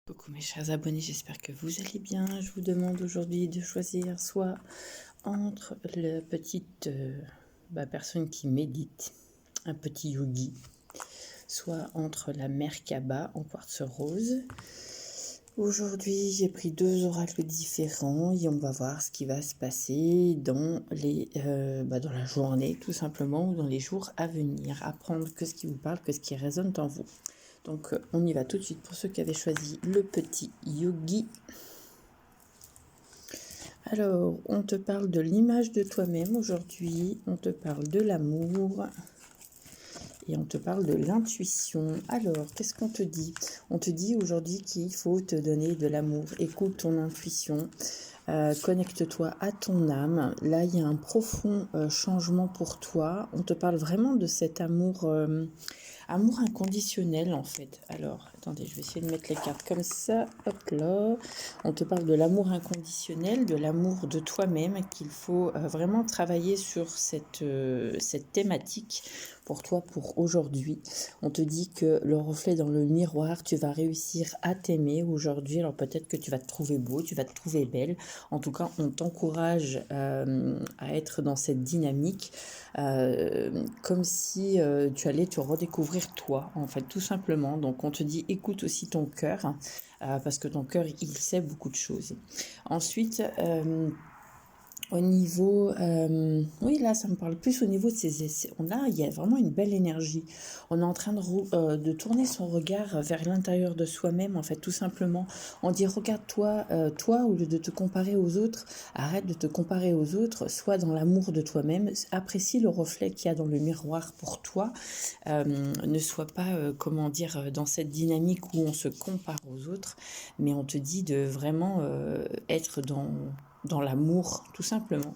Coucou mes chers abonnés, j'espère que vous allez bien. Je vous demande aujourd'hui de choisir soit entre la petite personne qui médite, un petit yogi, soit entre la Merkaba en quartz rose. Aujourd'hui, j'ai pris deux oracles différents et on va voir ce qui va se passer dans dans la journée, tout simplement, ou dans les jours à venir. Apprendre que ce qui vous parle, que ce qui résonne en vous. Donc, on y va tout de suite pour ceux qui avaient choisi le petit yogi. Alors, on te parle de l'image de toi-même aujourd'hui, on te parle de l'amour et on te parle de l'intuition. Alors, qu'est-ce qu'on te dit? On te dit aujourd'hui qu'il faut te donner de l'amour. Écoute ton intuition, connecte-toi à ton âme. Là, il y a un profond changement pour toi. On te parle vraiment de cet amour... amour inconditionnel en fait. Alors, attendez, je vais essayer de mettre les cartes comme ça. Hop là. On te parle de l'amour inconditionnel, de l'amour de toi-même, qu'il faut vraiment travailler sur cette thématique pour toi, pour aujourd'hui. On te dit que le reflet dans le miroir, tu vas réussir à t'aimer aujourd'hui. Alors peut-être que tu vas te trouver beau, tu vas te trouver belle. En tout cas, on t'encourage à être dans cette dynamique comme si tu allais te redécouvrir toi, en fait, tout simplement. Donc on te dit écoute aussi ton cœur, parce que ton cœur, il sait beaucoup de choses. Ensuite, au niveau, oui, là, ça me parle plus au niveau de ces essais. Il y a vraiment une belle énergie. On est en train de tourner son regard vers l'intérieur de soi-même, en fait, tout simplement. On dit, regarde-toi, toi, au lieu de te comparer aux autres, arrête de te comparer aux autres, sois dans l'amour de toi-même, apprécie le reflet qu'il y a dans le miroir pour toi, ne sois pas, dans cette dynamique où on se compare aux autres, mais on te dit de vraiment être dans l'amour, tout simplement.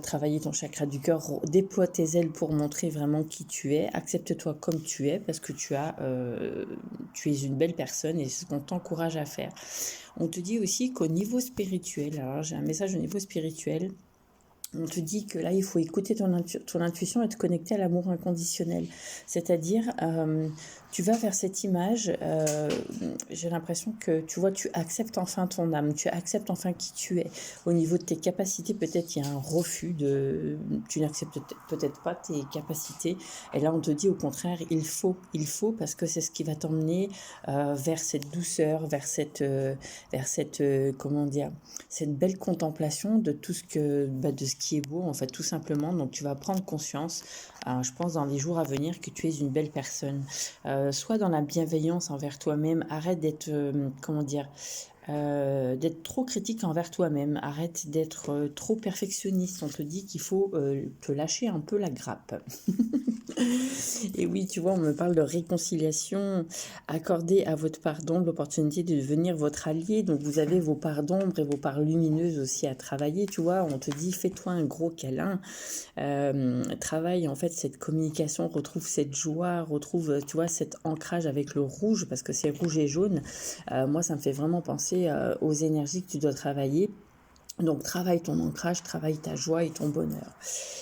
Travailler ton chakra du cœur, déploie tes ailes pour montrer vraiment qui tu es, accepte-toi comme tu es, parce que tu es une belle personne et c'est ce qu'on t'encourage à faire. On te dit aussi qu'au niveau spirituel, alors j'ai un message au niveau spirituel, on te dit que là, il faut écouter ton intuition et te connecter à l'amour inconditionnel. C'est-à-dire, tu vas vers cette image, j'ai l'impression que, tu vois, tu acceptes enfin ton âme, tu acceptes enfin qui tu es. Au niveau de tes capacités, peut-être il y a un refus tu n'acceptes peut-être pas tes capacités. Et là, on te dit au contraire, il faut, parce que c'est ce qui va t'emmener vers cette douceur, vers cette cette belle contemplation de tout de ce qui est beau, en fait, tout simplement. Donc, tu vas prendre conscience, je pense, dans les jours à venir, que tu es une belle personne. Soit dans la bienveillance envers toi-même, arrête d'être, d'être trop critique envers toi-même, arrête d'être trop perfectionniste. On te dit qu'il faut te lâcher un peu la grappe. Et oui, tu vois, on me parle de réconciliation, accorder à votre part d'ombre l'opportunité de devenir votre allié. Donc vous avez vos parts d'ombre et vos parts lumineuses aussi à travailler, tu vois. On te dit, fais-toi un gros câlin, travaille en fait cette communication, retrouve cette joie, retrouve, tu vois, cet ancrage avec le rouge, parce que c'est rouge et jaune. Moi, ça me fait vraiment penser aux énergies que tu dois travailler. Donc travaille ton ancrage, travaille ta joie et ton bonheur.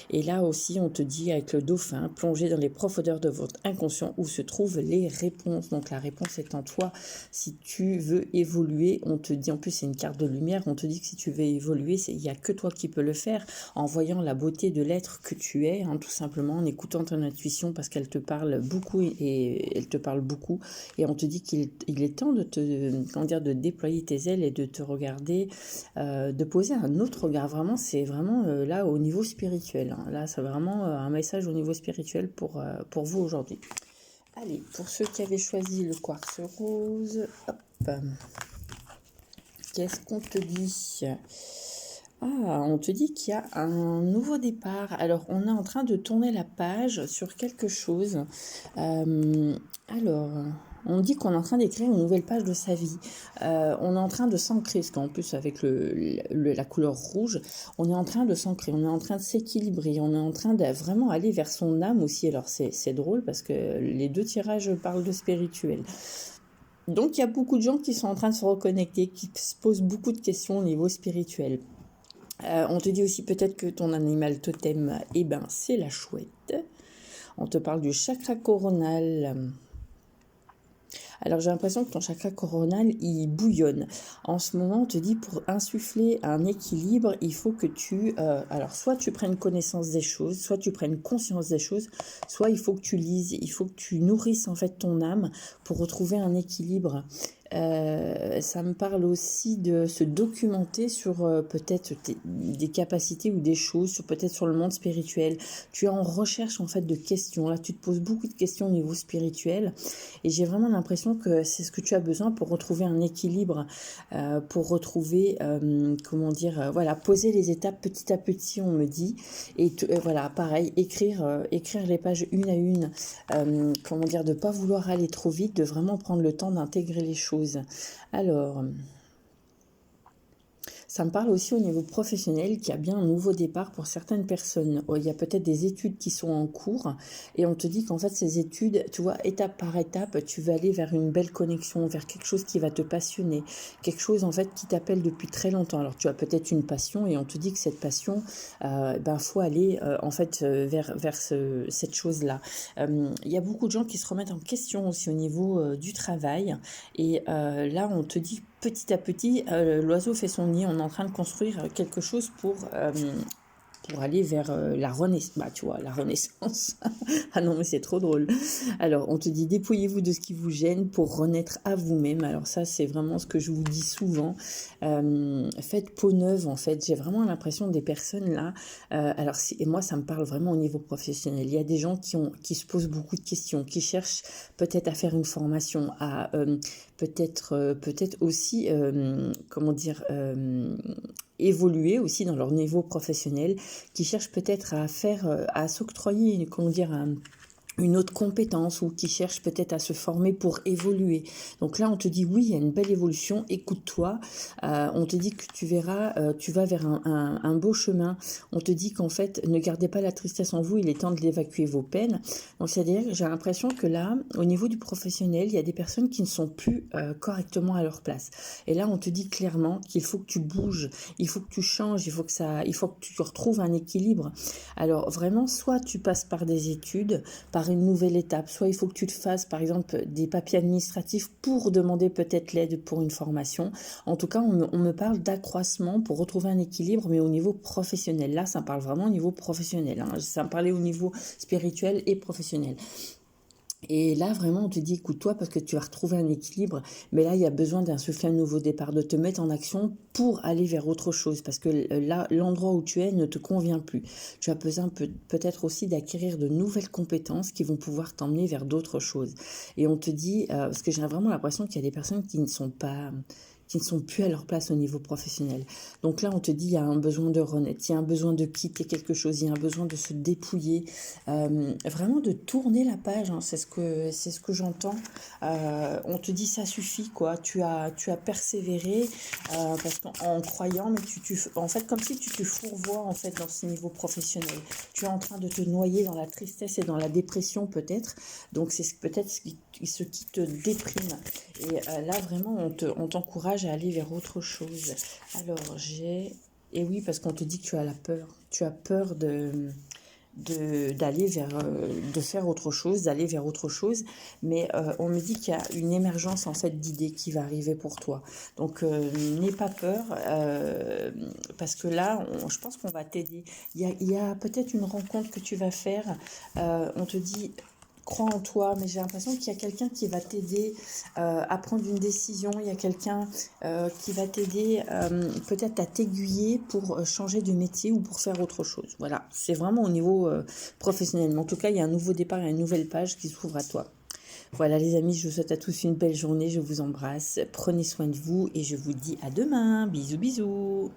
Et là aussi, on te dit avec le dauphin, plongez dans les profondeurs de votre inconscient où se trouvent les réponses. Donc la réponse est en toi. Si tu veux évoluer, on te dit, en plus c'est une carte de lumière, on te dit que si tu veux évoluer, il n'y a que toi qui peux le faire, en voyant la beauté de l'être que tu es, tout simplement, en écoutant ton intuition parce qu'elle te parle beaucoup et elle te parle beaucoup. Et on te dit qu'il est temps de déployer tes ailes et de te regarder, de poser un autre regard. Vraiment, c'est vraiment là au niveau spirituel. Là, c'est vraiment un message au niveau spirituel pour vous aujourd'hui. Allez, pour ceux qui avaient choisi le quartz rose, hop. Qu'est-ce qu'on te dit? On te dit qu'il y a un nouveau départ. Alors, on est en train de tourner la page sur quelque chose. On dit qu'on est en train d'écrire une nouvelle page de sa vie. On est en train de s'ancrer, parce qu'en plus, avec la couleur rouge, on est en train de s'ancrer, on est en train de s'équilibrer, on est en train de vraiment aller vers son âme aussi. Alors, c'est drôle, parce que les deux tirages parlent de spirituel. Donc, il y a beaucoup de gens qui sont en train de se reconnecter, qui se posent beaucoup de questions au niveau spirituel. On te dit aussi peut-être que ton animal totem, c'est la chouette. On te parle du chakra coronal. Alors j'ai l'impression que ton chakra coronal, il bouillonne. En ce moment, on te dit pour insuffler un équilibre, il faut que alors soit tu prennes connaissance des choses, soit tu prennes conscience des choses, soit il faut que tu lises, il faut que tu nourrisses en fait ton âme pour retrouver un équilibre. Ça me parle aussi de se documenter sur peut-être des capacités ou des choses, peut-être sur le monde spirituel. Tu es en recherche en fait de questions. Là, tu te poses beaucoup de questions au niveau spirituel et j'ai vraiment l'impression que c'est ce que tu as besoin pour retrouver un équilibre, pour retrouver, comment dire, voilà, poser les étapes petit à petit, on me dit. Et voilà, pareil, écrire les pages une à une, comment dire, de ne pas vouloir aller trop vite, de vraiment prendre le temps d'intégrer les choses. Alors, ça me parle aussi au niveau professionnel qu'il y a bien un nouveau départ pour certaines personnes. Il y a peut-être des études qui sont en cours et on te dit qu'en fait ces études, tu vois, étape par étape, tu vas aller vers une belle connexion, vers quelque chose qui va te passionner, quelque chose en fait qui t'appelle depuis très longtemps. Alors tu as peut-être une passion et on te dit que cette passion, faut aller en fait vers cette chose-là. Il y a beaucoup de gens qui se remettent en question aussi au niveau du travail et là on te dit petit à petit, l'oiseau fait son nid, on est en train de construire quelque chose pour aller vers la renaissance. Bah, tu vois, la renaissance. Ah non, mais c'est trop drôle. Alors, on te dit, dépouillez-vous de ce qui vous gêne pour renaître à vous-même. Alors ça, c'est vraiment ce que je vous dis souvent. Faites peau neuve, en fait. J'ai vraiment l'impression des personnes là. Et moi, ça me parle vraiment au niveau professionnel. Il y a des gens qui se posent beaucoup de questions, qui cherchent peut-être à faire une formation, à peut-être aussi, comment dire, évoluer aussi dans leur niveau professionnel, qui cherchent peut-être à s'octroyer, comment dire, une autre compétence ou qui cherche peut-être à se former pour évoluer. Donc là, on te dit oui, il y a une belle évolution, écoute-toi. On te dit que tu verras, tu vas vers un beau chemin. On te dit qu'en fait, ne gardez pas la tristesse en vous, il est temps d'évacuer vos peines. Donc c'est-à-dire, j'ai l'impression que là, au niveau du professionnel, il y a des personnes qui ne sont plus correctement à leur place. Et là, on te dit clairement qu'il faut que tu bouges, il faut que tu changes, il faut que tu retrouves un équilibre. Alors vraiment, soit tu passes par des études, par une nouvelle étape. Soit il faut que tu te fasses, par exemple, des papiers administratifs pour demander peut-être l'aide pour une formation. En tout cas, on me parle d'accroissement pour retrouver un équilibre, mais au niveau professionnel. Là, ça me parle vraiment au niveau professionnel. Hein. Ça me parlait au niveau spirituel et professionnel. Et là, vraiment, on te dit, écoute-toi, parce que tu vas retrouver un équilibre. Mais là, il y a besoin d'insuffler un nouveau départ, de te mettre en action pour aller vers autre chose. Parce que là, l'endroit où tu es ne te convient plus. Tu as besoin peut-être aussi d'acquérir de nouvelles compétences qui vont pouvoir t'emmener vers d'autres choses. Et on te dit, parce que j'ai vraiment l'impression qu'il y a des personnes qui ne sont plus à leur place au niveau professionnel. Donc là, on te dit, il y a un besoin de renaître, il y a un besoin de quitter quelque chose, il y a un besoin de se dépouiller, vraiment de tourner la page, hein, c'est ce que j'entends. On te dit, ça suffit, quoi. Tu as persévéré, parce qu'en croyant, mais en fait, comme si tu te fourvoies, en fait, dans ce niveau professionnel. Tu es en train de te noyer dans la tristesse et dans la dépression, peut-être. Donc, c'est peut-être ce qui te déprime. Et là, vraiment, on t'encourage à aller vers autre chose. Alors, et oui, parce qu'on te dit que tu as la peur. Tu as peur d'aller vers, de faire autre chose, d'aller vers autre chose. Mais on me dit qu'il y a une émergence, en fait, d'idées qui va arriver pour toi. Donc, n'aie pas peur, parce que là, je pense qu'on va t'aider. Il y a peut-être une rencontre que tu vas faire. On te dit, crois en toi, mais j'ai l'impression qu'il y a quelqu'un qui va t'aider à prendre une décision, il y a quelqu'un qui va t'aider peut-être à t'aiguiller pour changer de métier ou pour faire autre chose. Voilà, c'est vraiment au niveau professionnel. Mais en tout cas, il y a un nouveau départ et une nouvelle page qui s'ouvre à toi. Voilà les amis, je vous souhaite à tous une belle journée, je vous embrasse, prenez soin de vous et je vous dis à demain. Bisous bisous.